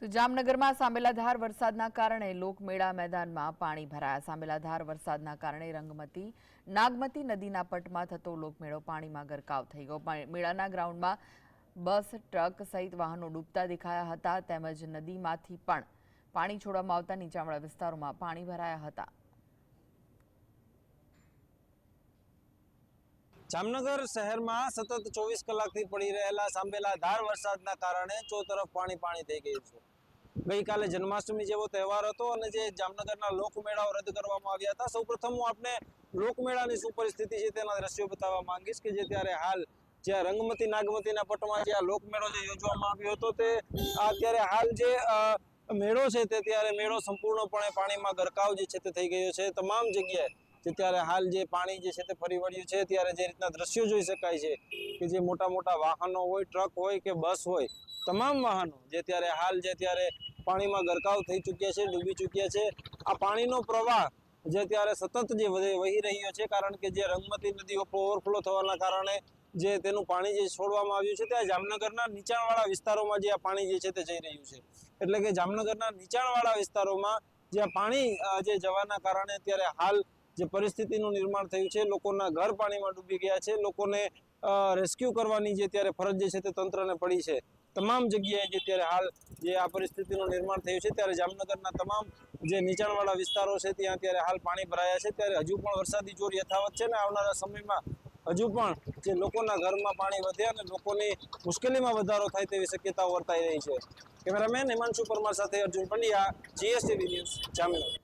તો જામનગરમાં સાંબેલાધાર વરસાદના કારણે લોકમેળા મેદાનમાં પાણી ભરાયા। સાંબેલાધાર વરસાદના કારણે રંગમતી નાગમતી નદીના પટમાં થતો લોકમેળો પાણીમાં ગરકાવ થઈ ગયો। મેળાના ગ્રાઉન્ડમાં બસ, ટ્રક સહિત વાહનો ડૂબતા દેખાયા હતા, તેમજ નદીમાંથી પણ પાણી છોડવામાં આવતા નીચાણવાળા વિસ્તારોમાં પાણી ભરાયા હતા। જામનગર શહેરમાં સતત 24 કલાકથી પડી રહેલા સાંબેલાધાર વરસાદના કારણે ચોતરફ પાણી થઈ ગયું છે। ગઈકાલે જન્માષ્ટમી જેવો તહેવાર હતો અને જે જામનગરના લોકમેળાઓ રદ કરવામાં આવ્યા હતા। સૌપ્રથમ હું આપને લોકમેળાની શું પરિસ્થિતિ છે તેના દ્રશ્યો બતાવવા માંગીશ કે જે ત્યારે હાલ જ્યાં રંગમતી નાગમતીના પટમાં જે લોકમેળો જે યોજવામાં આવ્યો હતો તે અત્યારે હાલ જે મેળો છે તે ત્યારે મેળો સંપૂર્ણપણે પાણીમાં ગરકાવ જે છે તે થઈ ગયો છે। તમામ જગ્યાએ જે ત્યારે હાલ જે પાણી જે છે તે ફરી વળ્યું છે। ત્યારે જે રીતના દ્રશ્યો જોઈ શકાય છે કે જે મોટા મોટા વાહનો હોય, ટ્રક હોય કે બસ હોય, તમામ વાહનો જે ત્યારે હાલ જે ત્યારે પાણીમાં ગરકાવ થઈ ચૂક્યા છે, ડૂબી ચૂક્યા છે। આ પાણીનો પ્રવાહ જે ત્યારે સતત જે વહી રહ્યો છે, કારણ કે જે રંગમતી નદીઓ ઓવરફ્લો થવાના કારણે જે તેનું પાણી જે છોડવામાં આવ્યું છે ત્યાં જામનગરના નીચાણવાળા વિસ્તારોમાં જે આ પાણી જે છે તે જઈ રહ્યું છે। એટલે કે જામનગરના નીચાણવાળા વિસ્તારોમાં જે પાણી જે જવાના કારણે અત્યારે હાલ જે પરિસ્થિતિનું નિર્માણ થયું છે, લોકોના ઘર પાણીમાં ડૂબી ગયા છે, લોકોને રેસ્ક્યુ કરવાની જે ત્યારે ફરજ જે છે તે તંત્રને પડી છે। તમામ જગ્યાએ જે ત્યારે હાલ જે આ પરિસ્થિતિનું નિર્માણ થયું છે ત્યારે જામનગરના તમામ જે નીચાણવાળા વિસ્તારો છે ત્યાં ત્યારે હાલ પાણી ભરાયા છે। ત્યારે હજુ પણ વરસાદી જોર યથાવત છે ને આવનારા સમયમાં હજુ પણ જે લોકોના ઘરમાં પાણી વધે અને લોકોની મુશ્કેલીમાં વધારો થાય તેવી શક્યતાઓ વર્તાઈ રહી છે। કેમેરામેન હિમાંશુ પરમાર સાથે અર્જુન પંડ્યા, GSTV ન્યૂઝ, જામનગર।